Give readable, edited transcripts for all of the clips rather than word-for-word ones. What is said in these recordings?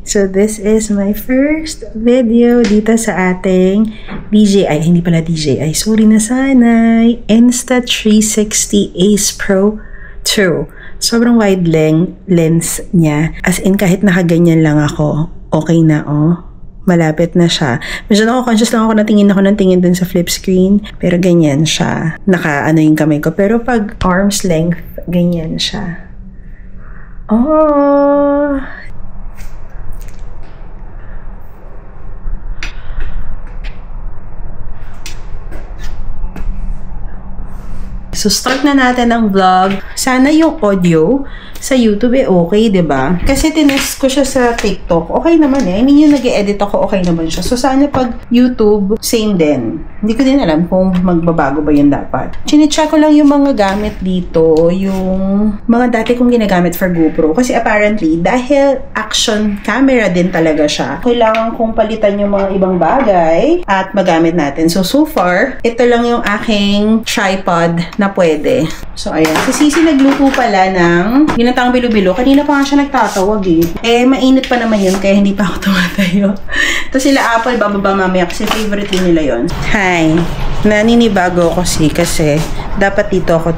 So, this is my first video dito sa ating DJI. Hindi pala DJI. Sorry na sanay. Insta360 Ace Pro 2. Sobrang wide lens niya. As in, kahit nakaganyan lang ako, okay na, oh. Malapit na siya. Medyo conscious lang ako na tingin dun sa flip screen. Pero ganyan siya. Naka-ano yung kamay ko. Pero pag arm's length, ganyan siya. Oh! So, start na natin ang vlog. Sana yung audio sa YouTube okay, diba? Kasi tinest ko siya sa TikTok. Okay naman eh. I mean, yung nag-edit ako, okay naman siya. So, sana pag YouTube, same din. Hindi ko din alam kung magbabago ba yun dapat. Chine-check ko lang yung mga gamit dito. Yung mga dati kong ginagamit for GoPro. Kasi apparently, dahil action camera din talaga siya, kailangan kong palitan yung mga ibang bagay at magamit natin. So far, ito lang yung aking tripod na pwede. So, ayan. Si Sisi nagluto pala ng ginatang bilo-bilo. Kanina pa nga siya nagtatawag eh. Eh, mainit pa naman yun, kaya hindi pa ako tumatayo. Tapos sila Apple, bababa mamaya kasi favorite din nila yun. Hi. Naninibago ako kasi dapat dito ako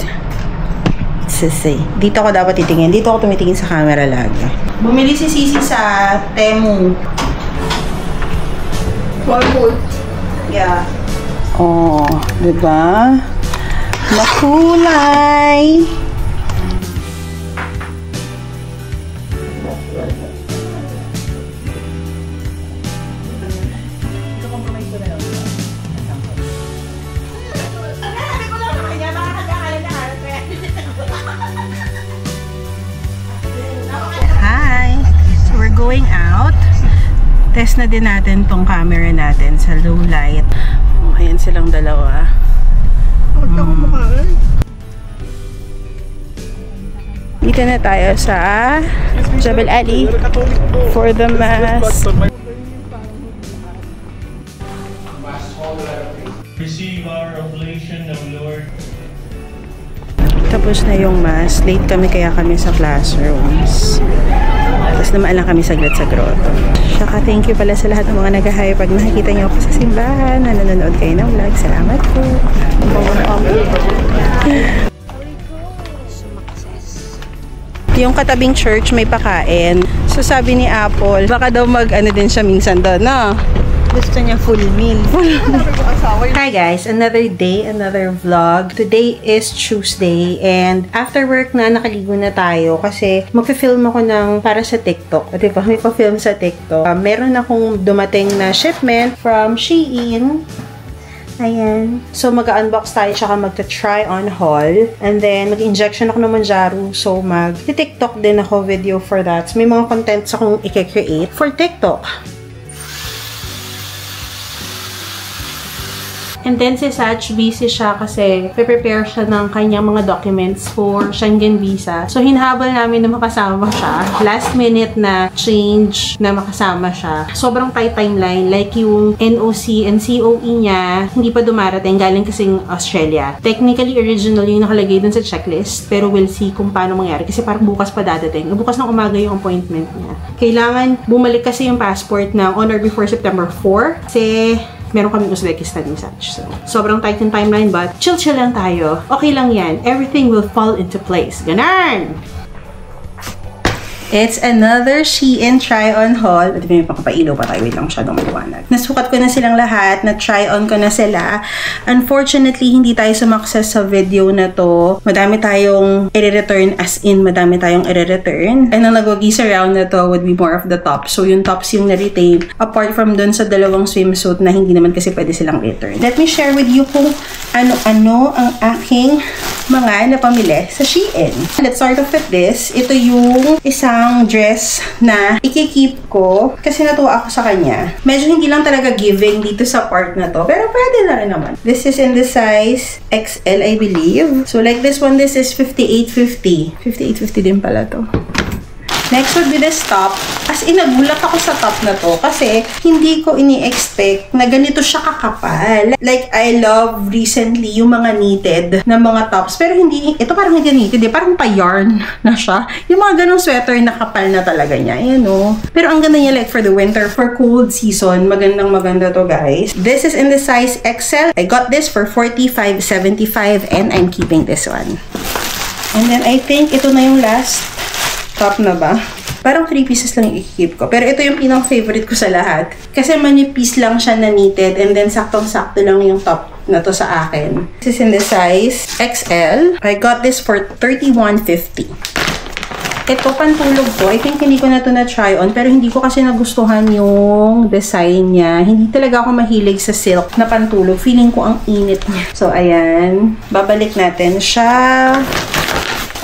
dito ako dapat titingin. Dito ako tumitingin sa camera lagi. Bumili si Sisi sa Temu. Yeah. Oh, diba? Makulay! Hi! So we're going out. Test na din natin tong camera natin sa low light. Oh, ayan silang dalawa. Dito na tayo sa Jebel Ali for the mass. Receive our oblation, O Lord. Tapos na yung mass. Late kami kaya kami sa classrooms. Tapos naman lang kami saglit sa grotto. Saka thank you pala sa lahat ng mga nag-hi pag nakikita niyo ako sa simbahan na nanonood kayo ng vlog. Salamat po. Yung katabing church may pakain. So sabi ni Apple, baka daw mag-ano din siya minsan doon, no? Gusto niya full meal. Hi guys, another day, another vlog. Today is Tuesday and after work na nakaligo na tayo kasi magfi-film ako ng para sa TikTok. At diba, may pa-film sa TikTok. Meron akong dumating na shipment from Shein. Ayan. So, mag-unbox tayo tsaka magta-try on haul. And then, mag-injection ako ng Manjaro. So, mag-TikTok din ako video for that. So, may mga contents akong i-create for TikTok. And then si Sach, busy siya kasi prepare siya ng kanyang mga documents for Schengen visa. So, hinahabol namin na makasama siya. Last minute na change na makasama siya. Sobrang tight timeline. Like yung NOC and COE niya, hindi pa dumarating. Galing kasing Australia. Technically, original yung nakalagay dun sa checklist. Pero we'll see kung paano mangyari. Kasi parang bukas pa dadating. Bukas ng umaga yung appointment niya. Kailangan bumalik kasi yung passport na on or before September 4. Kasi meron kaming Uzbekistan and such. So, sobrang tight yung timeline but chill lang tayo. Okay lang yan. Everything will fall into place. Ganun! It's another Shein try-on haul. At may pakapailaw pa tayo. Wait lang, masyadong maliwanag. Nasukat ko na silang lahat. Na-try-on ko na sila. Unfortunately, hindi tayo sumakses sa video na to. Madami tayong i-return as in madami tayong i-return. And ang nag-wagis around na to would be more of the top. So, yung tops yung na-retain. Apart from dun sa dalawang swimsuit na hindi naman kasi pwede silang return. Let me share with you kung ano-ano ang aking mga napamili sa Shein. Let's start off with this. Ito yung isang dress na ikikip ko kasi natuwa ako sa kanya. Medyo hindi lang talaga giving dito sa part na to, pero pwede na rin naman. This is in the size XL, I believe. So like this one, this is 58.50. 58.50 din pala to. Next would be this top. As in, nagulat ako sa top na to kasi hindi ko ini-expect na ganito siya kakapal. Like, I love recently yung mga knitted na mga tops. Pero hindi, ito parang hindi knitted eh. Parang pa-yarn na siya. Yung mga ganong sweater na kapal na talaga niya. Ayan o. Pero ang ganda niya like for the winter, for cold season. Magandang maganda to guys. This is in the size XL. I got this for $45.75 and I'm keeping this one. And then I think ito na yung last top na ba? Parang 3 pieces lang i-keep ko. Pero ito yung pinang-favorite ko sa lahat. Kasi manipis lang siya na knitted and then saktong-sakto lang yung top na to sa akin. This is in the size XL. I got this for $31.50. Ito, pantulog to. I think hindi ko na to na-try on. Pero hindi ko kasi nagustuhan yung design niya. Hindi talaga ako mahilig sa silk na pantulog. Feeling ko ang init niya. So, ayan. Babalik natin siya.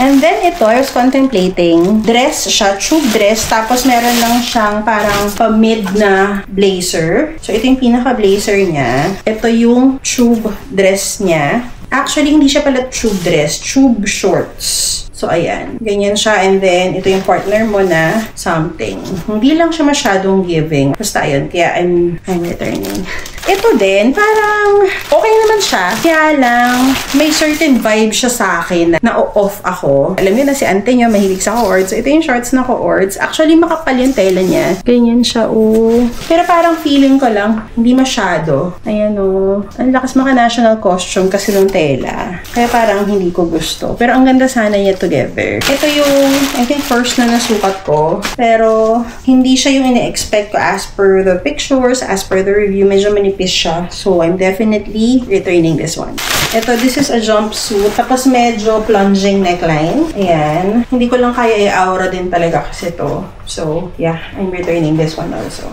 And then, ito, I was contemplating. Dress siya, tube dress. Tapos, meron lang siyang parang pa-mid na blazer. So, ito yung pinaka-blazer niya. Ito yung tube dress niya. Actually, hindi siya pala tube dress. Tube shorts. So, ayan. Ganyan siya. And then, ito yung partner mo na something. Hindi lang siya masyadong giving. Basta, ayun. Kaya, I'm returning. Ito din, parang okay naman siya. Kaya lang, may certain vibe siya sa akin na off ako. Alam niyo na si ante niya, mahilig sa co-ords. So, ito yung shorts na co-ords. Actually, makapal yung tela niya. Ganyan siya, oh. Pero parang feeling ko lang, hindi masyado. Ayan, oh. Ang lakas maka-national costume kasi ng tela. Kaya parang hindi ko gusto. Pero ang ganda sana niya together. Ito yung, I think, first na nasukat ko. Pero, hindi siya yung ine-expect ko as per the pictures, as per the review. Medyo manipis siya. So, I'm definitely returning this one. Ito, this is a jumpsuit. Tapos, medyo plunging neckline. Ayan. Hindi ko lang kaya i-aura din talaga kasi to. So, yeah, I'm returning this one also.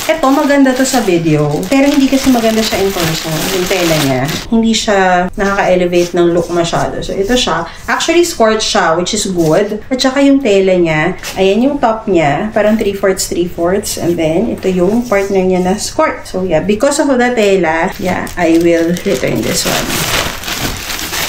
Ito, maganda to sa video. Pero hindi kasi maganda siya in person. Yung tela niya. Hindi siya nakaka-elevate ng look masyado. So, ito siya. Actually, skirt siya, which is good. At saka yung tela niya. Ayan yung top niya. Parang 3/4, 3/4. And then, ito yung partner niya na skirt. So, yeah. Because of the tela, yeah, I will return this one.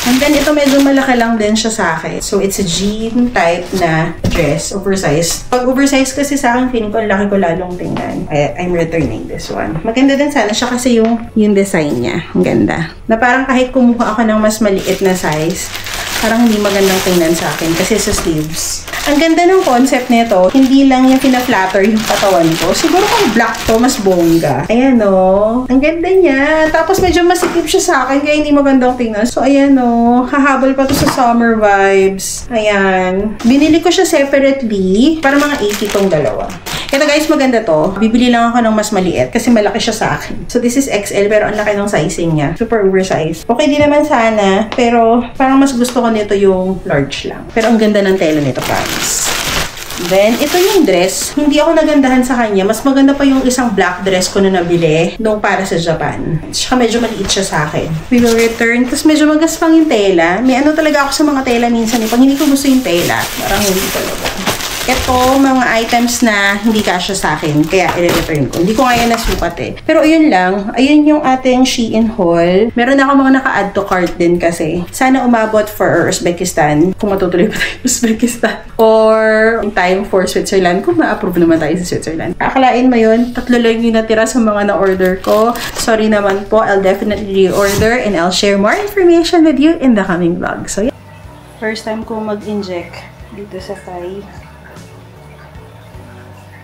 And then, ito medyo malaki lang din siya sa akin. So, it's a jean type na dress, oversized. Pag oversized kasi sa akin, feeling ko, laki ko lalong tingnan. I'm returning this one. Maganda din sana siya kasi yung design niya. Ang ganda. Na parang kahit kumuha ako ng mas maliit na size, parang hindi magandang tingnan sa akin kasi sa sleeves. Ang ganda ng concept nito, hindi lang yung pina-flatter yung katawan ko. Siguro kung black to, mas bongga. Ayan o. Ang ganda niya. Tapos medyo masikip siya sa akin kaya hindi magandang tingnan. So ayan o. Hahabol pa to sa summer vibes. Ayan. Binili ko siya separately para mga 80 tong dalawa. Ito guys, maganda to. Bibili lang ako ng mas maliit kasi malaki siya sa akin. So this is XL pero ang laki ng sizing niya. Super oversized. Okay din naman sana pero parang mas gusto ko nito yung large lang. Pero ang ganda ng tela nito, promise. Then, ito yung dress. Hindi ako nagandahan sa kanya. Mas maganda pa yung isang black dress ko na nabili nung para sa Japan. Tsaka medyo maliit siya sa akin. We will return. Tapos medyo magaspang yung tela. May ano talaga ako sa mga tela minsan. Pag hindi ko gusto yung tela, parang hindi talaga. Ito, mga items na hindi kasya sa akin. Kaya, i-return ko. Hindi ko nga yan nasukat eh. Pero, ayun lang. Ayun yung ating Shein haul. Meron ako mga naka-add to cart din kasi. Sana umabot for Uzbekistan. Kung matutuloy pa tayo Uzbekistan. Or, in time for Switzerland. Kung ma-approve naman tayo sa Switzerland. Akalain mo yun. 3 lang yung natira sa mga na-order ko. Sorry naman po. I'll definitely reorder and I'll share more information with you in the coming vlog. So, yeah. First time ko mag-inject dito sa thigh.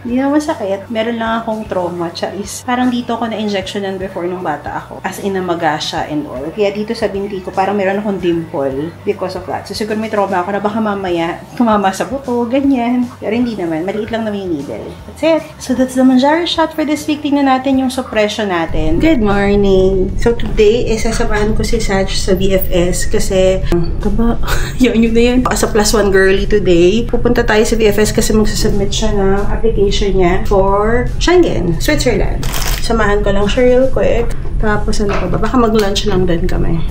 Hindi na masakit. Meron lang akong trauma, charis. Parang dito ako na-injectionan before nung bata ako. As in, namaga siya and all. Kaya dito sa binti ko, parang meron akong dimple because of that. So, siguro may trauma ako na baka mamaya tumama sa buto, ganyan. Pero hindi naman. Maliit lang naman yung needle. That's it. So, that's the Mounjaro shot for this week. Tingnan natin yung suppression natin. Good morning! So, today, sasamahan ko si Saj sa BFS kasi, kaba, yun na yun. As a +1 girly today, pupunta tayo sa BFS kasi magsasubmit siya ng application niya for Schengen, Switzerland. Samahan ko lang siya real quick. Tapos ano pa ba? Baka mag-lunch lang din kami.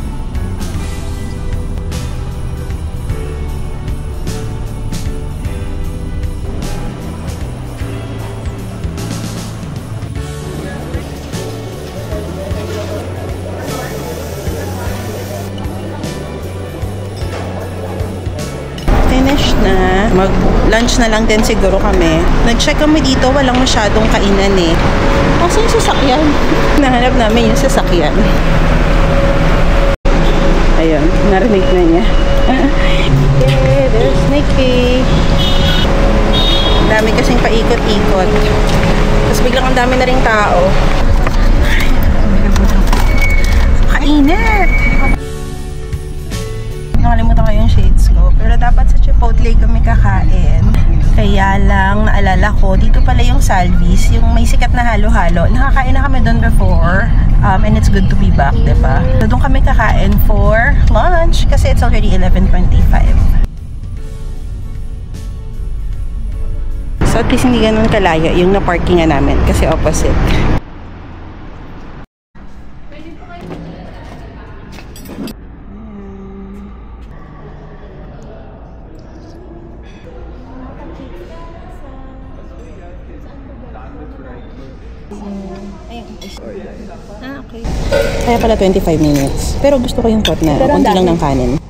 finish na. Mag-lunch na lang din siguro kami. Nag-check kami dito, walang masyadong kainan eh. Kasi yung sasakyan. Nahanap namin yung sasakyan. Ayun, narinig na niya. Okay, there's Nikki. Dami kasing paikot-ikot. Tapos biglang ang dami na ring tao. Kainit! Nakalimutan ko yung shades ko. Pero dapat sa Chipotle kami kakain. Kaya lang, naalala ko, dito pala yung Salvis, yung may sikat na halo-halo. Nakakain na kami doon before. And it's good to be back, diba? So, doon kami kakain for lunch kasi it's already 11:25. So, at least hindi ganun kalaya yung na-parkingan namin kasi opposite. Okay. Kaya pala 25 minutes. Pero gusto ko yung pot na konti lang ng kanin.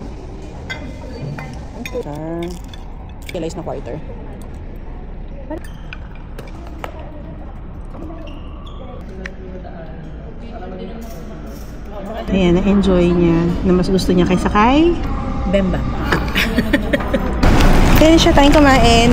Realize na quarter. Ayan, na-enjoy niya. Na mas gusto niya kaysa kay Bemba. Kaya siya tayong kumain.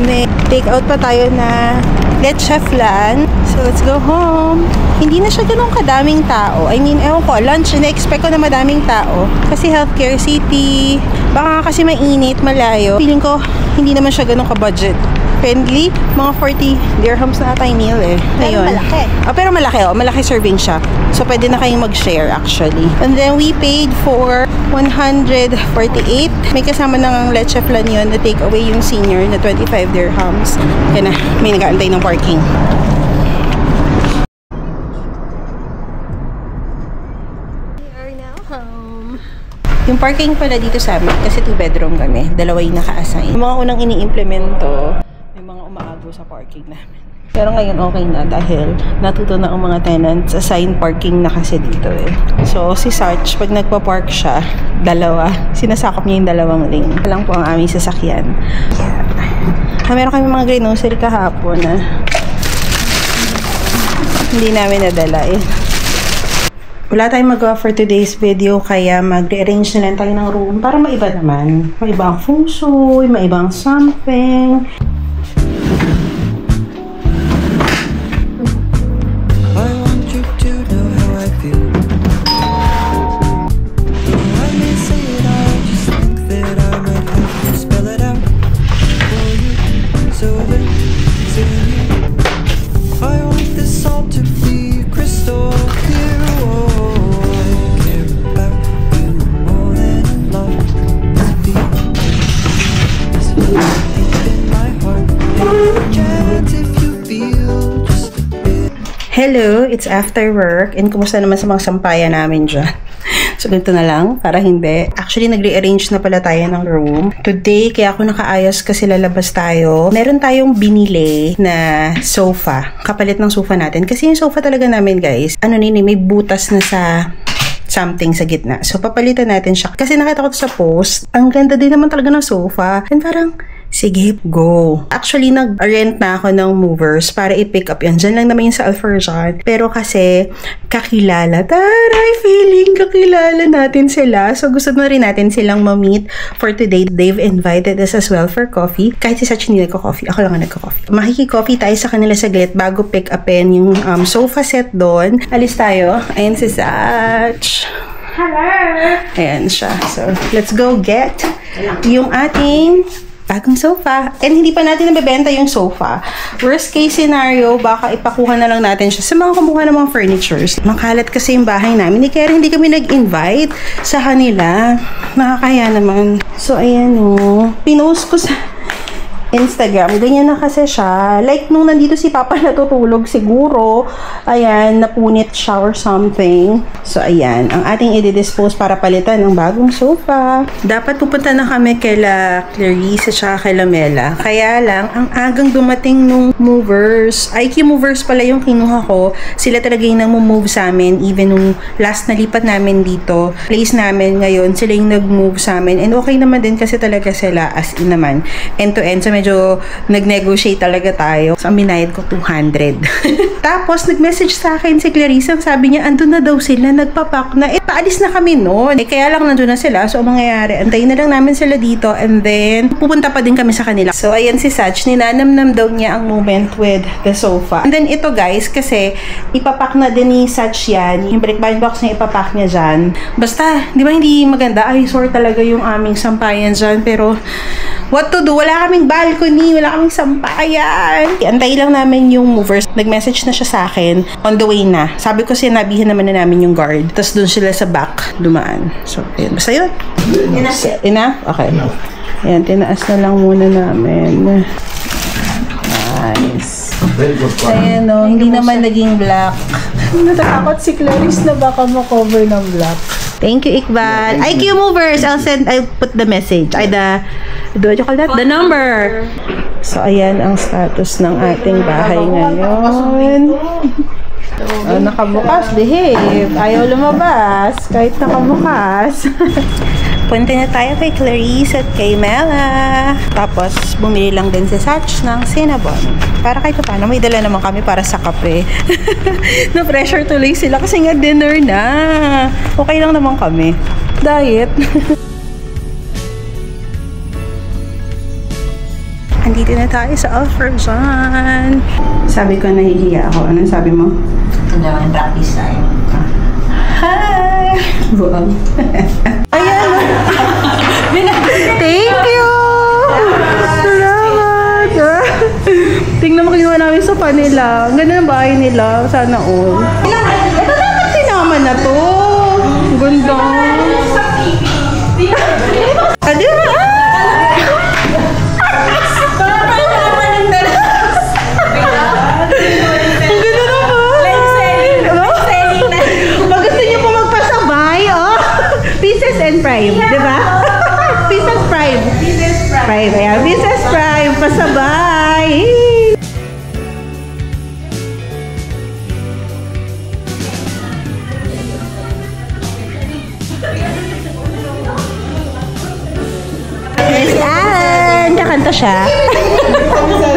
Take out pa tayo na leche flan. So, let's go home. Hindi na siya ganun kadaming tao. I mean, ewan ko, lunch, na-expect ko na madaming tao. Kasi healthcare city. Baka kasi mainit, malayo. Feeling ko, hindi naman siya ganun ka-budget friendly. Mga 40 dirhams na ata yung meal eh. Pero malaki. Oh, pero malaki oh. Malaki serving siya. So, pwede na kayong mag-share actually. And then, we paid for 148. May kasama ng leche flan yun na take away yung senior na 25 dirhams. Kaya na, may nag-aantay ng parking. Yung parking pala dito sa amin, kasi 2-bedroom kami, dalawa yung naka-assign. Yung mga unang ini-implemento, may mga umaago sa parking namin. Pero ngayon okay na dahil natuto na ang mga tenants, assign parking na kasi dito eh. So si Sarge, pag nagpa-park siya, dalawa, sinasakop niya yung dalawang lane. Ito lang po ang aming sasakyan. Yeah. Meron kami mga grocery kahapon na hindi namin nadala eh. Wala tayong magawa for today's video, kaya mag-rearrange na lang tayo ng room para maiba naman. Maiba ang feng shui, maiba ang something. I want you to know how I feel. Though I may say it, I just think that I might have to spell it out for you. So listen, I want this all to be crystal clear. Hello, it's after work. And kumusta naman sa mga sampayan namin dyan? So, ganito na lang, para hindi. Actually, nag-rearrange na pala tayo ng room. Today, kaya ako nakaayos kasi lalabas tayo. Meron tayong binili na sofa. Kapalit ng sofa natin. Kasi yung sofa talaga namin, guys, may butas na sa something sa gitna. So, papalitan natin siya. Kasi nakita ko sa post, ang ganda din naman talaga ng sofa. And parang, sige, go. Actually, nag-rent na ako ng movers para i-pick up yan. Diyan lang naman yung sa Alfarjan. Pero kasi, kakilala. Taray, feeling kakilala natin sila. So, gusto na rin natin silang ma-meet for today. They've invited us as well for coffee. Kahit si Sach hindi nagko-coffee. Ako lang ang nagko-coffee. Makiki-coffee tayo sa kanila saglit bago pick upin yung sofa set doon. Alis tayo. Ayan si Sach. Hello! Ayan siya. So, let's go get yung ating bagong sofa. And hindi pa natin nabebenta yung sofa. Worst case scenario, baka ipakuha na lang natin siya sa mga kumuha ng mga furnitures. Makalat kasi yung bahay namin. Kaya hindi kami nag-invite sa kanila. Nakakaya naman. So, ayan o. Pinost ko sa Instagram. Ganyan na kasi siya. Like, nung nandito si Papa natutulog, siguro, ayan, napunit siya or something. So, ayan, ang ating i-dispose para palitan ng bagong sofa. Dapat pupunta na kami kaila Clarice at kaila Mela. Kaya lang, ang agang dumating nung movers. IQ movers pala yung kinuha ko. Sila talaga yung nag-move sa amin. Even nung last na lipat namin dito, place namin ngayon, sila yung nag-move sa amin. And okay naman din kasi talaga sila as in naman. End to end. So, medyo nag-negotiate talaga tayo. So, ang binayad ko 200. Tapos, nag-message sa akin si Clarice. Ang sabi niya, andun na daw sila, nagpapak na. Paalis na kami noon. Kaya lang nandun na sila. So, ang mangyayari, antayin na lang namin sila dito. And then, pupunta pa din kami sa kanila. So, ayan si Sach. Ninanamnam daw niya ang moment with the sofa. And then, ito guys, kasi ipapak na din ni Sach yan. Yung breakbind box niya, ipapak niya dyan. Basta, di ba hindi maganda? Ay, sore talaga yung aming sampayan dyan. Pero, what to do? Wala kaming balcony. Wala kaming sampayan. Antay lang namin yung movers. Nag-message na siya sa akin. On the way na. Sabi ko, sinabihan naman na namin yung guard. Tapos doon sila sa back dumaan. So, ayun. Basta yun. Enough? Okay. Ayan, tinaas na lang muna namin. Nice. Ayan o, hindi naman naging black. Natatakot si Clarice na baka makover ng black. Thank you, Iqbal. IQ movers, I'll put the message. What you call that? The number. So, ayan ang status ng ating bahay ngayon. Nakabukas, behave. Ayaw lumabas. Kahit nakabukas. Punta na tayo kay Clarice at kay Mela. Tapos, bumili lang din si Sach ng cinnamon. Para kahit paano, may dala naman kami para sa kape. Na-pressure tuloy sila kasi nga dinner na. Okay lang naman kami. Diet. Andito na tayo sa Alfrejan. Sabi ko, nahihiya ako. Anong sabi mo? Ito naman practice tayo. Hi! Buang. Ayan! Thank you! Salamat! Tingnan mo, kinuha namin sa kanila. Ang ganda ng bahay nila. Sana all. Ito dapat sinama na to. Ganda. Adi na! Prime, di ba? Pieces Prime. Prime, ayan. Pieces Prime, pasabay. Yes, Ann! Kakanta siya.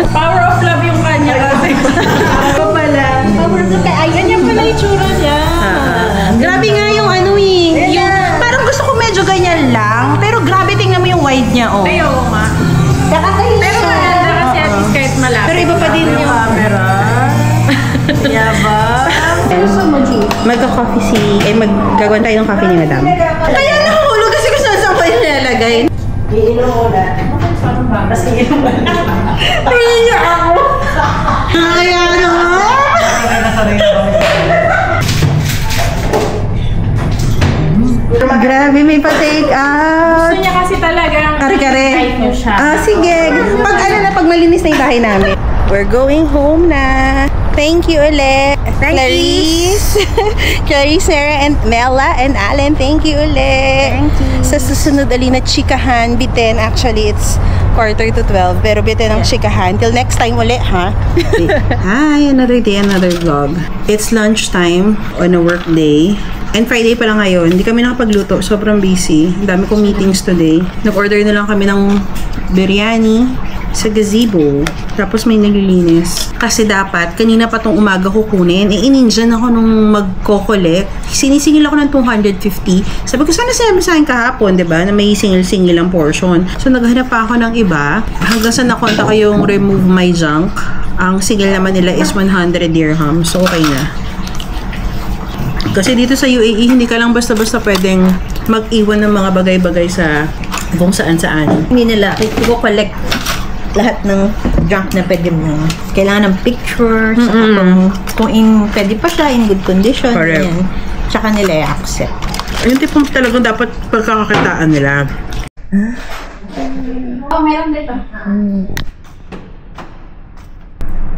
Power of love yung kanya kasi. Ito pala. Power of love. Ay, ganyan pala yung tsura niya. Grabe nga yung ano eh. Yung, parang gusto ko medyo ganyan lang. Pero grabe, tingnan mo yung wide niya, oh. Ay, oo nga. Pero maganda kasi at least kahit malapit. Pero iba pa din yung camera. Yaba. Magka-coffee maggagawan tayo ng coffee ni Madam. Kaya nakahulog kasi gusto saan pa yung nilalagay. Iinom ko na. Parang babas iinom ko na. Piya ako. Kaya naman. Grabe, may pa-take out. Gusto niya kasi talagang Kare-kare. kahit nyo siya. Sige. Pag malinis na yung bahay namin. We're going home na. Thank you ulit. Clarice. Clarice, Sarah, and Mela, and Allen. Thank you ulit. Thank you. Sa susunod ulit na chikahan, bitin. Actually, it's 11:45. Pero bitin ang chikahan. Till next time ulit, ha? Hi, another day, another vlog. It's lunchtime on a work day. And Friday pa lang ngayon. Hindi kami nakapagluto. Sobrang busy. Ang dami kong meetings today. Nag-order na lang kami ng biryani sa gazebo. Tapos may naglilinis. Kasi dapat, kanina pa tong umaga kukunin. Inindyan ako nung magko-collect. Sinisingil ako ng 250. Sabi ko, sana sinabi sa akin kahapon, diba? Na may singil-singil ang portion. So, naghanap pa ako ng iba. Hanggang sa nakonta ko yung remove my junk. Ang singil naman nila is 100 dirham. So, okay na. Kasi dito sa UAE, hindi ka lang basta-basta pwedeng mag-iwan ng mga bagay-bagay sa kung saan-saan. Hindi nila i-collect lahat ng junk na pwede mo. Kailangan ng picture, saka kung pwede pa siya, in good condition. Correct. Yan. Tsaka nila i-accept. Yung tipong talagang dapat pagkakakitaan nila. Oh, meron dito.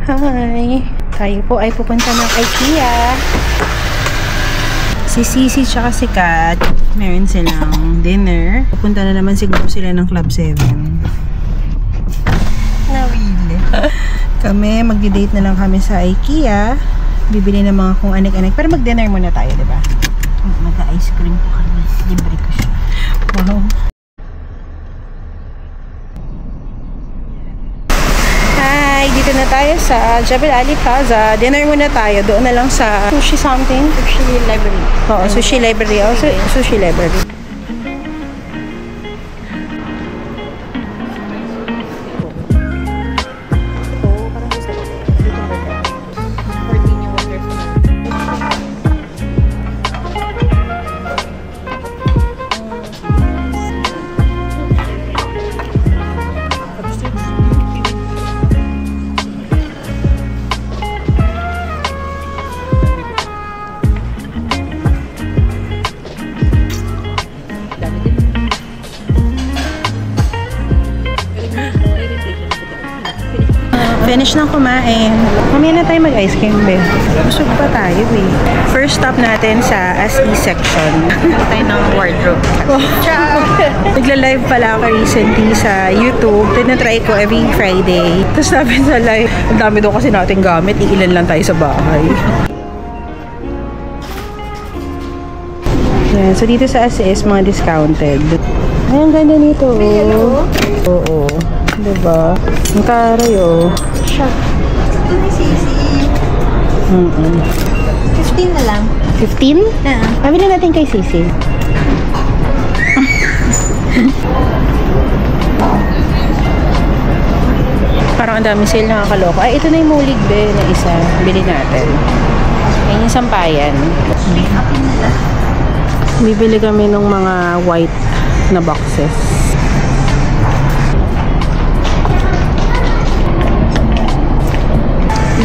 Hi! Tayo po ay pupunta ng IKEA. Si Sisi tsaka si Kat, meron silang dinner. Pupunta na naman siguro sila ng Club 7. Nawili. Kami, magdi-date na lang kami sa IKEA. Bibili ng mga kung anik-anik. Pero mag-dinner muna tayo, diba? Mag-ice cream po kami. Libre ko siya. Wow. Hi! Dito na tayo sa Jebel Ali Plaza. Dinner muna tayo. Doon na lang sa sushi something. Sushi library. Oo, sushi library. Oh, sushi library. Finish na kumain. Mamaya na tayo mag-ice cream, be. Busog pa tayo, eh. First stop natin sa SE section. Tayo ng wardrobe. Ciao! Nagla-live pala ako recently sa YouTube. Tinatry ko every Friday. Tapos sabi sa live, ang dami daw kasi natin gamit. Iilan lang tayo sa bahay. Yan. So, dito sa SES, mga discounted. Ay, ang ganda nito. Oo. Diba? Ang taray, oh. Shop. Ito ni Sisi. 15 na lang. 15? Mabili natin kay Sisi. Parang ang dami sale nakakaloka. Ay, ito na yung mulig, be, na isa. Bili natin. Yan yung sampayan. Bibili kami ng mga white na boxes.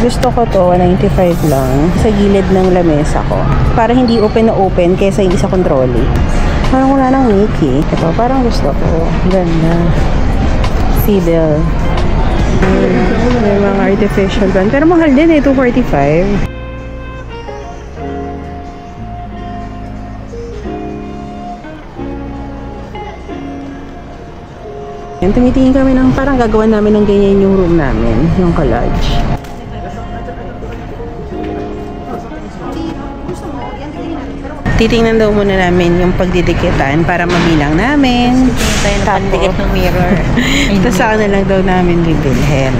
Gusto ko to, 195 lang. Sa gilid ng lamesa ko. Para hindi open na open kaysa yung isa kong trolley. Parang wala nang Mickey. Ito, parang gusto ko. Ganda. Fidel. May mga artificial band. Pero mahal din eh, 245. Yan, tumitingin kami ng parang gagawa namin ng ganyan yung room namin. Yung collage. Titingnan daw muna namin yung pagdidikitan para mabilang namin. Tingin tayo ng pandikit ng mirror. Tapos saan na lang daw namin bibilhin.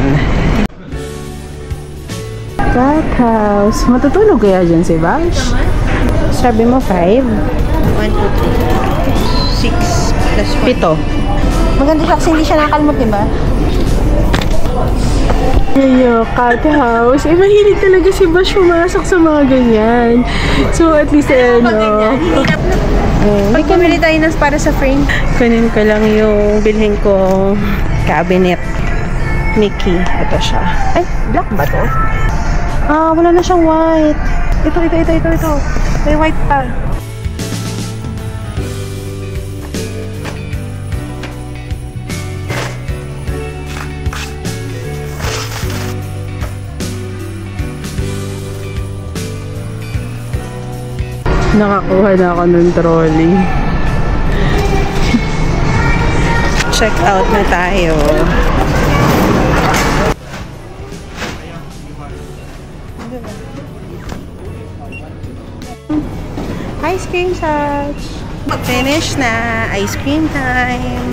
Cat house. Matutulog kaya dyan si Bash? Sabi mo 5? 1, 2, 3. 6 plus 1. 7. Maganda siya kasi hindi siya nakakalmot, diba? Ayo, cat house. Eh, mahilig talaga si Bash pumasok sa mga ganyan. So, at least, Pag bumili tayo nas para sa frame. Kunin ko lang yung bilhin ko cabinet. Mickey. Ito siya. Ay, black ba to? Ah, wala na siyang white. Ito. May white pa. Nakakuha na ako ng trolley. Check out na tayo. Ice cream touch. Finish na. Ice cream time.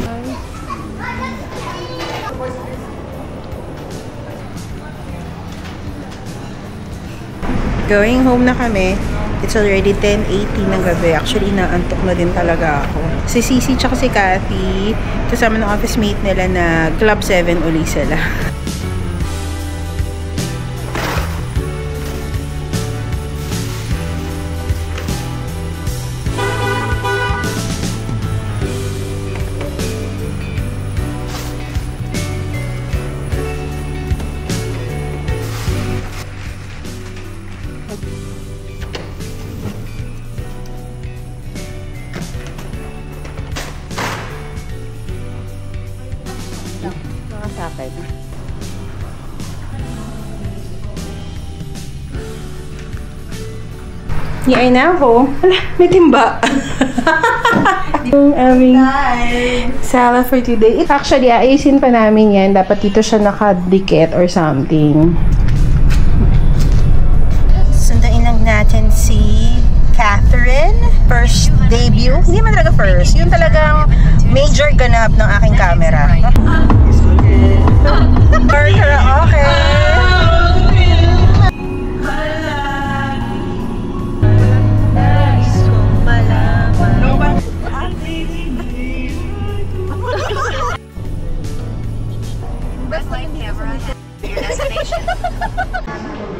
Going home na kami. It's already 10:80 ng gabi. Actually, naantok na din talaga ako. Si Sisi tsaka si Cathy, kasama ng office mate nila na Club 7 uli sila. Nakasakay na. Yain na ako. Wala, may timba. Yung aming sala for today. Actually, ayusin pa namin yan. Dapat dito siya nakadikit or something. Sundain lang natin si Catherine. First debut. Hindi man talaga first. Yung talagang major ganap ng aking camera. Okay.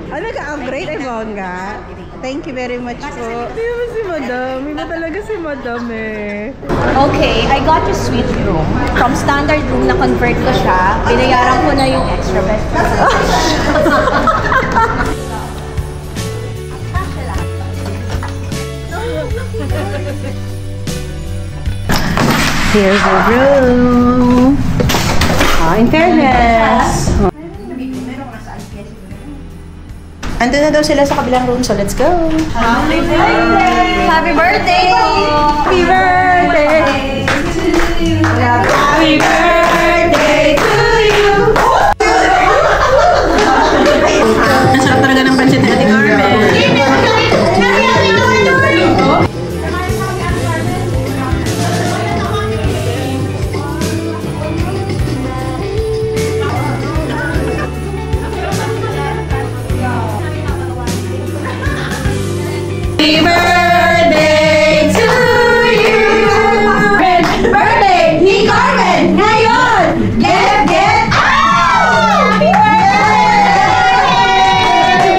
Ano ka-upgrade ay bongga? Thank you very much po. Hindi mo si Madam. Hindi talaga si Madam eh. Okay, I got your suite room. From standard room, na-convert ko siya. Binayaran ko na yung extra bed. Here's the room. In fairness. Andun na daw sila sa kabilang room, so let's go. Happy birthday! Happy birthday! Happy birthday! Happy birthday to you! Ang sarap talaga ng pancit ni Ate Carmen. Happy birthday to you! Birthday ni Carmen! Ngayon! Get out! Happy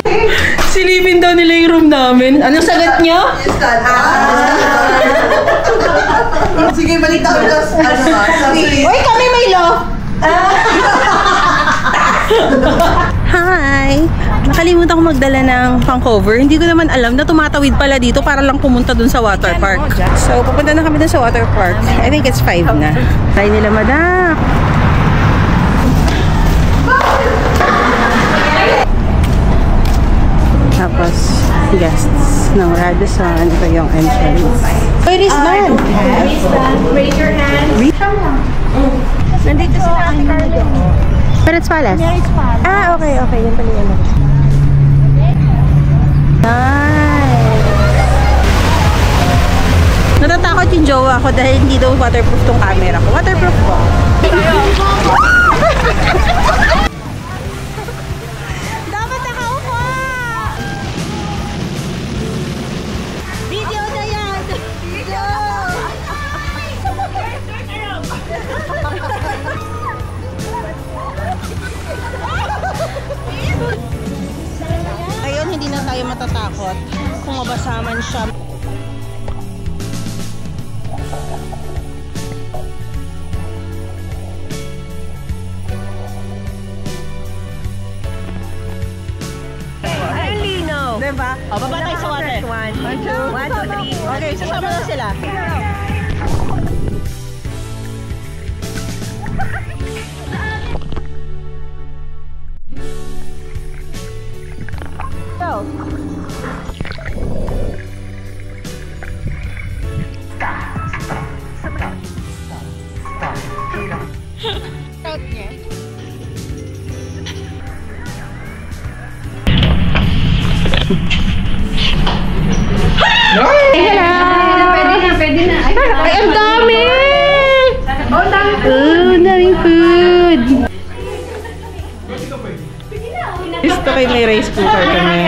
birthday! Silipin daw nila yung room namin. Anong sagot nyo? Sige, balita ko dos. Uy, kami may loft! Hi! Nakalimutan ko magdala ng pang-cover. Hindi ko naman alam na tumatawid pala dito para lang pumunta dun sa water park. So, pupunta na kami dun sa water park. I think it's 5 na. Try nila, Madam. Tapos, guests ng Radisson. Ito yung entrance. Where is that? Raise your hand. Nandito sila Ate Carmen. Pirates Palace? Ah, okay. Yan pala yun. Nice! Natatakot yung jowa ko dahil hindi daw waterproof tong camera ko. Waterproof ko. Dapat nakaupo! Video na yan! Video! Ngayon, hindi na tayo matatakot kung mabasa man siya. Ay, lino! Diba? O, baba tayo sa water. 1, 2, 3. Okay, sasama na sila. Go! Pwede na. Ay, ang dami! Daming food! Gusto kayo may rice cooker kami.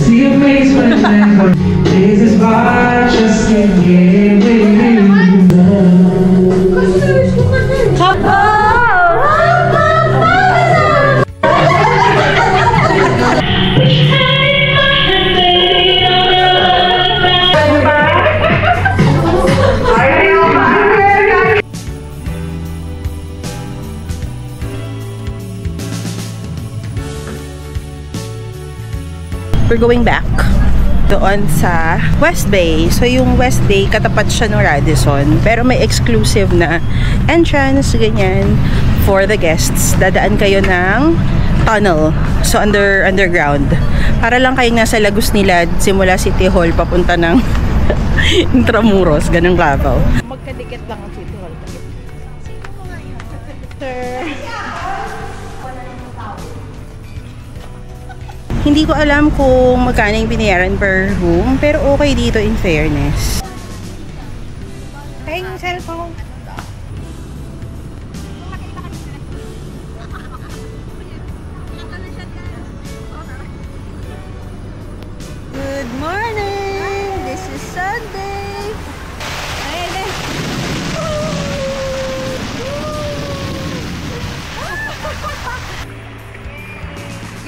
See your face when it's never. This is why I just can't get with you. we're going back doon sa West Bay. So, yung West Bay, katapat siya ng Radisson. Pero may exclusive na entrance, ganyan, for the guests. Dadaan kayo ng tunnel. So, underground. Para lang kayong nasa Lagos Nilad, simula City Hall, papunta ng Intramuros, ganang Davao. Magkadikit lang ang City Hall. Sir. Hindi ko alam kung magkano yung binayaran per room, pero okay dito in fairness. Tayong cellphone. Good morning! This is Sunday!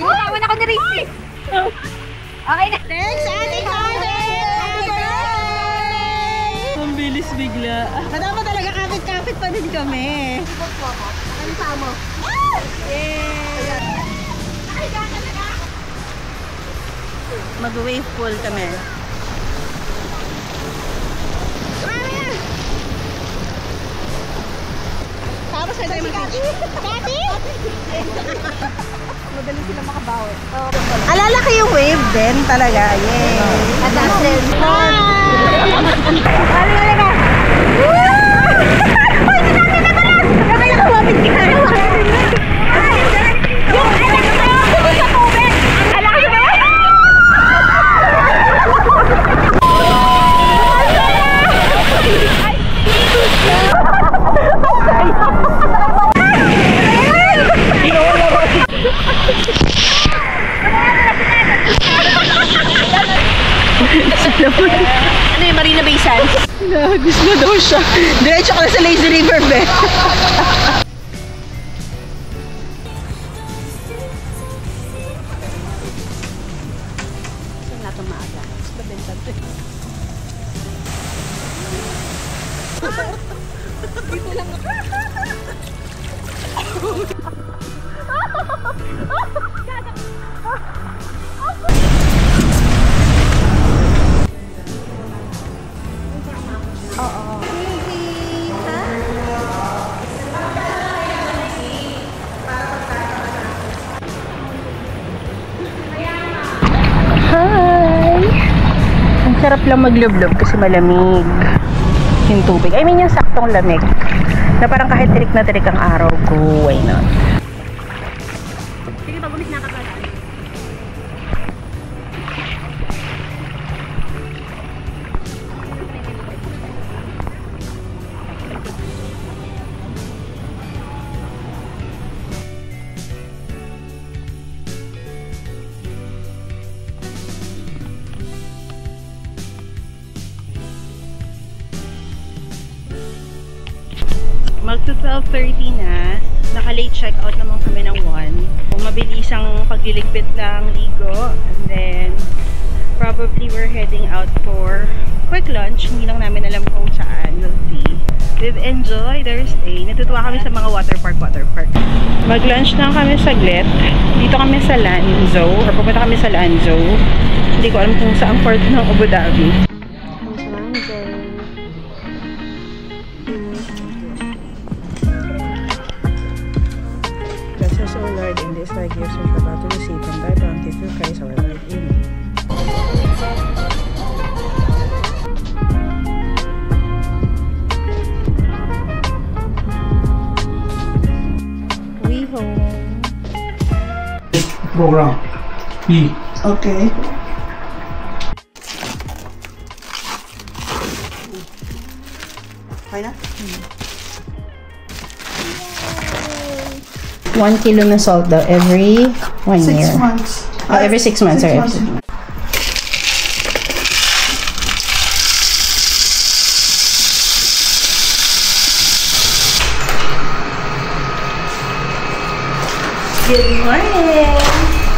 Ginatawan ako ni Ricky. Okay na. Thanks, Ate Carmen! Happy birthday! Ang bilis bigla. Madama talaga kapit-kapit pa din kami. Ano sa mo? Mag-wave pool kami. Tapos na tayo mag-beach. Kati? Madali sila makabawi. Alala ko yung wave din talaga. Yay! Adapted. Ano yung Marina Bay Sands? Gusto na daw siya. Diretso ka na sa Lazy River, be. Saan natin maaga? Sa benta. Dito lang. Sarap lang maglublob kasi malamig yung tubig. I mean yung saktong lamig na parang kahit tirik na tirik ang araw ko, why not? Sige, pag-umis na ka pala. Magto 12:30 na. Naka-late check-out naman kami ng 1. Kung mabilisang pagliligpit lang, ligo. And then, probably we're heading out for quick lunch. Hindi lang namin alam kung saan. We'll see. We've enjoyed our stay. Natutuwa kami sa mga water park. Mag-lunch na kami saglit. Dito kami sa Lanzo. Or pupunta kami sa Lanzo. Hindi ko alam kung saan port ng Abu Dhabi. Lanzo. Bless us, O Lord, in this thy gifts which we're about to receive from thy bounty through Christ our Lord. Amen. We home. Program. B. Okay. Okay na? 1 kilo na salt daw every 1 year. 6 months. Oh, every 6 months. Sorry. Good morning!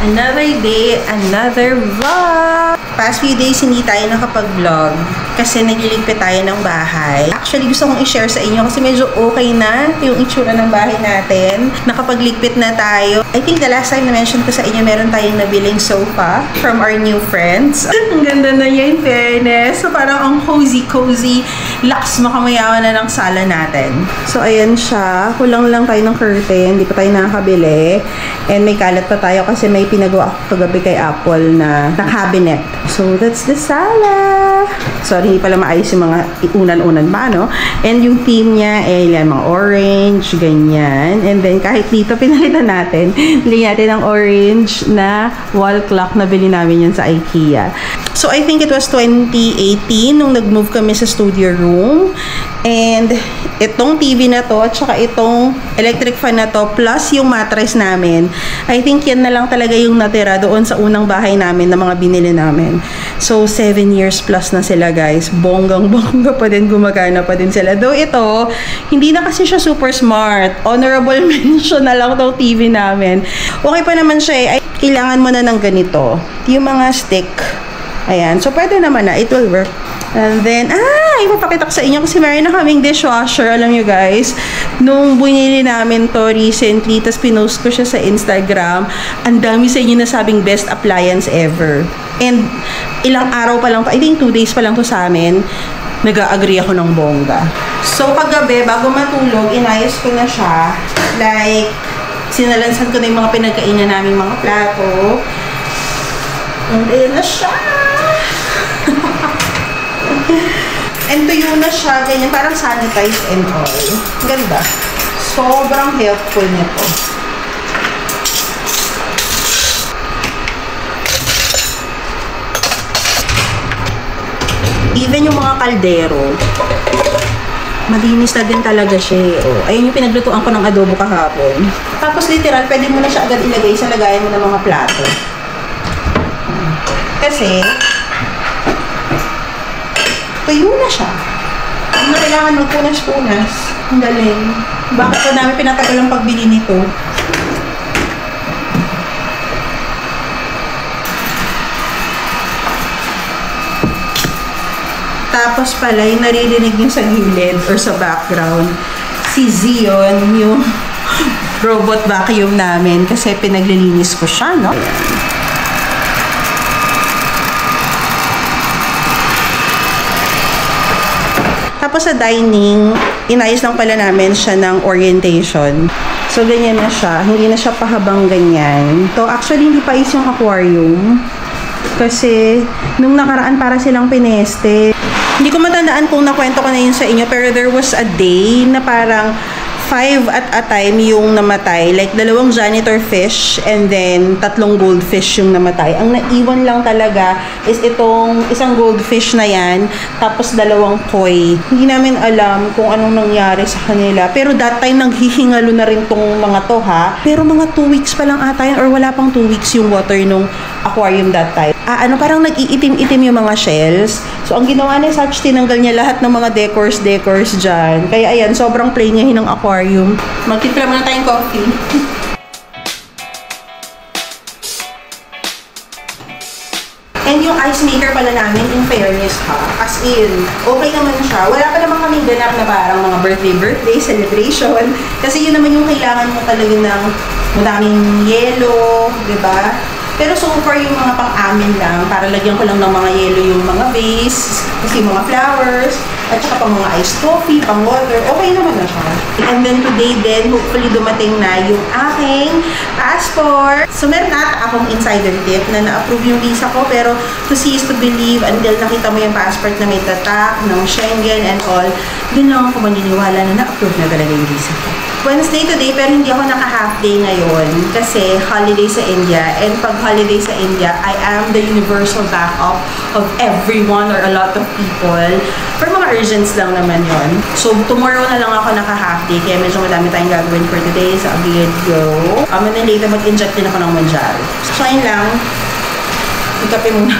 Another day, another vlog! Past few days, hindi tayo nakapag-vlog kasi nagliligpit tayo ng bahay. Actually, gusto kong i-share sa inyo kasi medyo okay na yung itsura ng bahay natin. Nakapagligpit na tayo. I think the last time na-mention ko sa inyo, meron tayong nabiling sofa from our new friends. Ang ganda na niya, in fairness. So, parang ang cozy-cozy, lakas makamayawan na ng sala natin. So, ayan siya. Kulang lang tayo ng curtain. Hindi pa tayo nakakabili. And may kalat pa tayo kasi may pinagawa ako kagabi kay Apple na cabinet. So, that's the sala. Sorry, hindi pala maayos yung mga unan-unan pa, no? And yung theme niya, mga orange, ganyan. And then, kahit dito, pinalitan natin. Bili natin ng orange na wall clock na bili namin yun sa IKEA. So, I think it was 2018 nung nag-move kami sa studio room. And, itong TV na to, at saka itong electric fan na to, plus yung mattress namin, I think yan na lang talaga yung natira doon sa unang bahay namin na mga binili namin. So, 7 years plus na sila, guys. Bonggang-bongga pa din, gumagana pa din sila. Though ito, hindi na kasi siya super smart. Honorable mention na lang itong TV namin. Okay pa naman siya eh. Ay, kailangan mo na ng ganito. Yung mga stick. Ayan. So, pwede naman na. It will work. And then, ipapakita ko sa inyo kasi meron na kaming dishwasher. Alam nyo guys, nung binili namin to recently, tas pinost ko siya sa Instagram, ang dami sa inyo nasabing best appliance ever. And ilang araw pa lang, I think 2 days pa lang to sa amin, nag-a-agree ako ng bongga. So, kagabi, bago matulog, inayos ko na siya. Like, sinalansan ko na yung mga pinagkainan namin mga plato. And ayan na siya. And tuyo na siya, ganyan, parang sanitized and all. Ganda. Sobrang helpful nito. Even yung mga kaldero, malinis na din talaga siya. Ayun yung pinaglutuan ko ng adobo kahapon. Tapos literal, pwede mo na siya agad ilagay sa lagayan mo ng mga plato. Kasi, tuyo na siya. Hindi na kailangan magpunas-punas. Ang galing. Bakit ko namin pinatagal ang pagbili nito? Tapos pala, yung naririnig nyo sa gilid or sa background, si Zion, yung robot vacuum namin kasi pinaglilinis ko siya, no? Tapos sa dining, inayos lang pala namin siya ng orientation. So, ganyan na siya. Hindi na siya pahabang ganyan. To actually, hindi pa is yung aquarium. Kasi, nung nakaraan para silang pineste. Hindi ko matandaan kung nakwento ko na yun sa inyo, pero there was a day na parang 5 at a time yung namatay. Like, 2 janitor fish and then 3 goldfish yung namatay. Ang naiwan lang talaga is itong isang goldfish na yan, tapos 2 koi. Hindi namin alam kung anong nangyari sa kanila. Pero that time, naghihingalo na rin tong mga to, ha? Pero mga 2 weeks pa lang ata yan, or wala pang 2 weeks yung water nung aquarium that time. Parang nag-iitim-itim yung mga shells. So, ang ginawa ni Satch, tinanggal niya lahat ng mga decors dyan. Kaya, ayan, sobrang plain ngayon ng aquarium. Magtimpla muna tayong coffee. And yung ice maker pala namin, in fairness ha, as in, okay naman siya. Wala pa naman kaming ganap na parang mga birthday celebration. Kasi yun naman yung kailangan mo talaga ng madaming yelo, diba? Pero so far, yung mga pang-amin lang, para lagyan ko lang ng mga yelo yung mga vase, kasi yung mga flowers, at saka pang mga iced coffee, pang water, okay naman na siya. And then today din, hopefully dumating na yung aking passport. So meron na akong insider tip na na-approve yung visa ko, pero to see is to believe until nakita mo yung passport na may tatak, ng Schengen and all, dun lang ako maniniwala na na-approve na talaga yung visa ko. Wednesday today, pero hindi ako naka-half day ngayon kasi holiday sa India. And pag holiday sa India, I am the universal backup of everyone or a lot of people. For mga urgents lang naman yon. So, tomorrow na lang ako naka-half day kaya medyo madami tayong gagawin for today sa Abiyad Go. And then later, mag-inject din ako ng Manjaro. So, ayun lang. Ikape muna.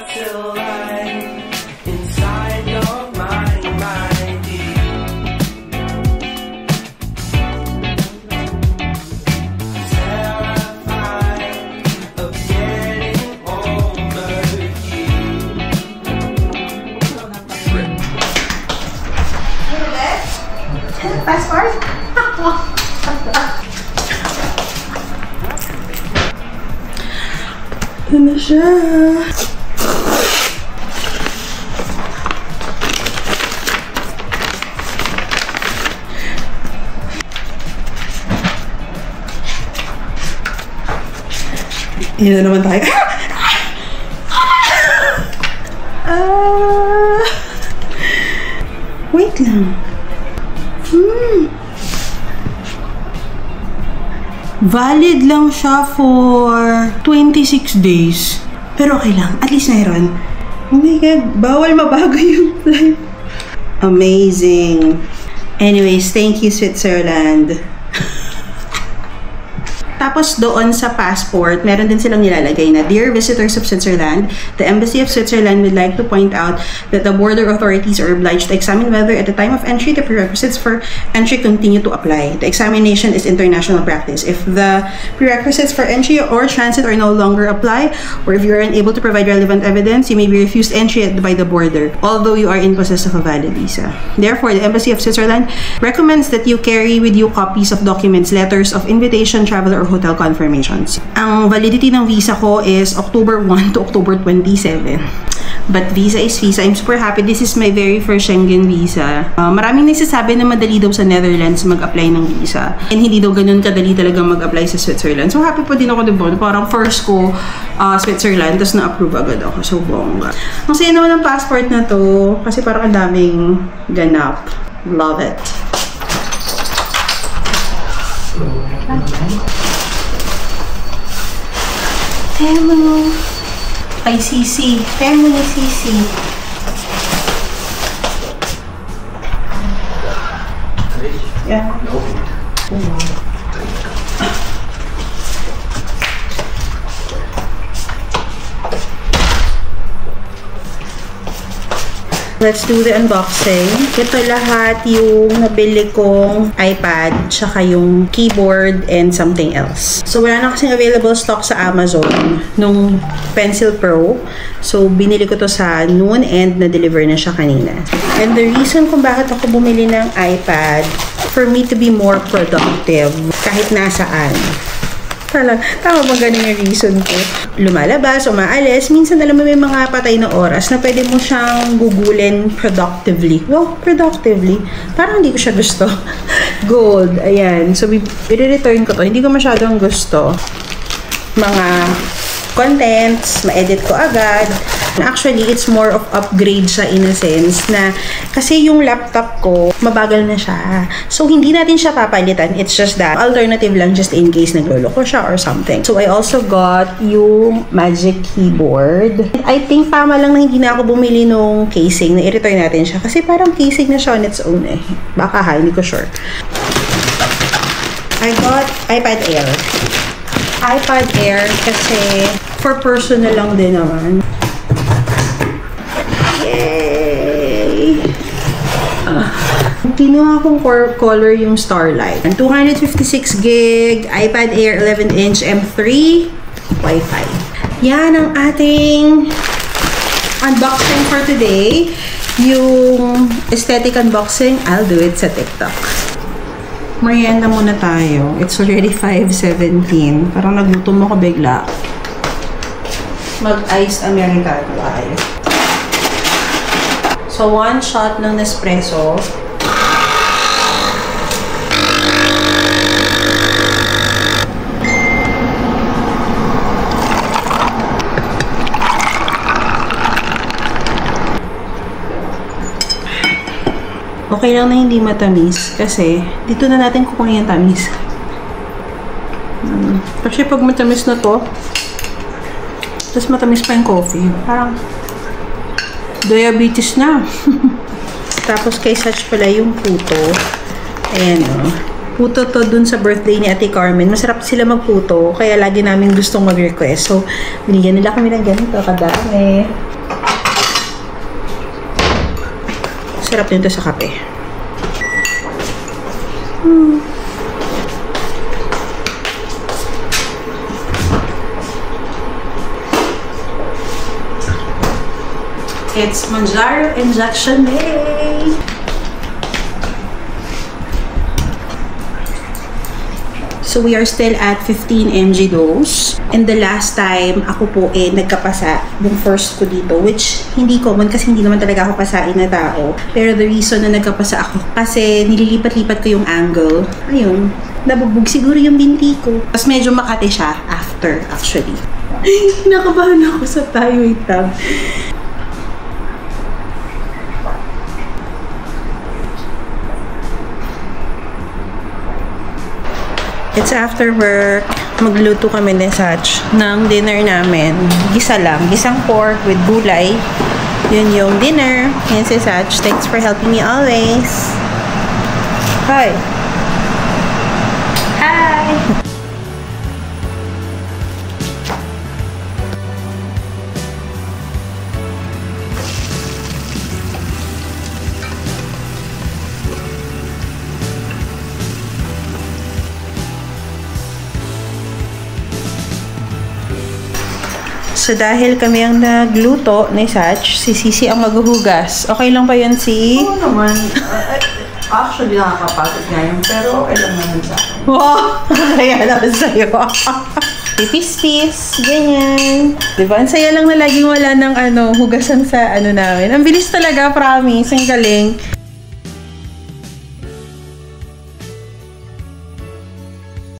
Terrified of getting Ano na siya? Yan na naman tayo. Wait lang. Valid lang siya for 26 days. Pero okay lang. At least mayroon. Oh my God. Bawal mabago yung life. Amazing. Anyways, thank you, Switzerland. Tapos doon sa passport, meron din silang nilalagay na, Dear visitors of Switzerland, the Embassy of Switzerland would like to point out that the border authorities are obliged to examine whether at the time of entry the prerequisites for entry continue to apply. The examination is international practice. If the prerequisites for entry or transit are no longer apply, or if you are unable to provide relevant evidence, you may be refused entry by the border, although you are in possess of a valid visa. Therefore, the Embassy of Switzerland recommends that you carry with you copies of documents, letters of invitation, travel, or hotel confirmations. Ang validity ng visa ko is October 1 to October 27. But visa is visa. I'm super happy. This is my very first Schengen visa. Maraming nagsasabi na madali daw sa Netherlands mag-apply ng visa. And hindi daw ganun kadali talaga mag-apply sa Switzerland. So happy po din ako, diba? Parang first ko Switzerland, tapos na-approve agad ako. So bongga. Ang saya naman ng passport na to kasi parang ang daming ganap. Love it. Hello. Ay, Sisi. Temo ni Sisi. Yeah. Let's do the unboxing. Ito lahat yung nabili kong iPad, tsaka yung keyboard and something else. So, wala na kasing available stock sa Amazon nung Pencil Pro. So, binili ko to sa noon and na-deliver na siya kanina. And the reason kung bakit ako bumili ng iPad, for me to be more productive kahit nasaan. Tama bang ganun yung reason ko? Lumalabas, umaalis, minsan alam mo may mga patay na oras na pwede mo siyang gugulin productively. Well, productively. Parang hindi ko siya gusto. Gold. Ayan. So, i-return ko to. Hindi ko masyadong gusto. Mga contents, ma-edit ko agad. Actually, it's more of upgrade siya in a sense na kasi yung laptop ko, mabagal na siya. So, hindi natin siya papalitan. It's just that alternative lang just in case nagloloko siya or something. So, I also got yung Magic Keyboard. I think tama lang na hindi na ako bumili nung casing na i-return natin siya. Kasi parang casing na siya on its own eh. Baka hindi ko sure. I got iPad Air. iPad Air kasi for personal lang din naman. Yay! Kinuha kong color yung Starlight. 256 gig, iPad Air 11-inch M3, Wi-Fi. Yan ang ating unboxing for today. Yung aesthetic unboxing, I'll do it sa TikTok. Merienda muna tayo. It's already 5:17. Parang nagutom ako bigla. Mag-iced Americano tayo. So, 1 shot ng Nespresso. Okay lang na hindi matamis kasi dito na natin kukunin yung tamis. Kasi pag matamis na to, tapos matamis pa yung coffee, parang diabetes na. Tapos kay Satch pala yung puto. Ayan o. Puto to dun sa birthday ni Ate Carmen. Masarap sila magputo, kaya lagi namin gustong mag-request. So, binigyan nila kami ng ganito, kadami. Sarap nito sa kape. It's Mounjaro Injection Day! So, we are still at 15 mg dose. And the last time, ako po nagkapasa yung first ko dito, which hindi common kasi hindi naman talaga ako pasain na tao. Pero the reason na nagkapasa ako, kasi nililipat-lipat ko yung angle. Ayun, nabubog siguro yung binti ko. Tapos medyo makati siya after, actually. Nakabahan ako sa tayo, wait lang. It's after work. Magluto kami ni Sach ng dinner namin. Gisa lang. Gisang pork with gulay. Yun yung dinner. Yan si Sach. Thanks for helping me always. Hi. Hi. So, dahil kami ang nagluto ni Sach, si Sisi ang maghuhugas. Okay lang ba yan, Si? Oo naman. Actually, nakakapasok nga yun. Pero okay lang naman sa akin. Wow! Kaya naman sa'yo. Pipis-pis. Ganyan. Diba? Ang saya lang na laging wala ng hugasan sa namin. Ang bilis talaga, promise. Ang galing.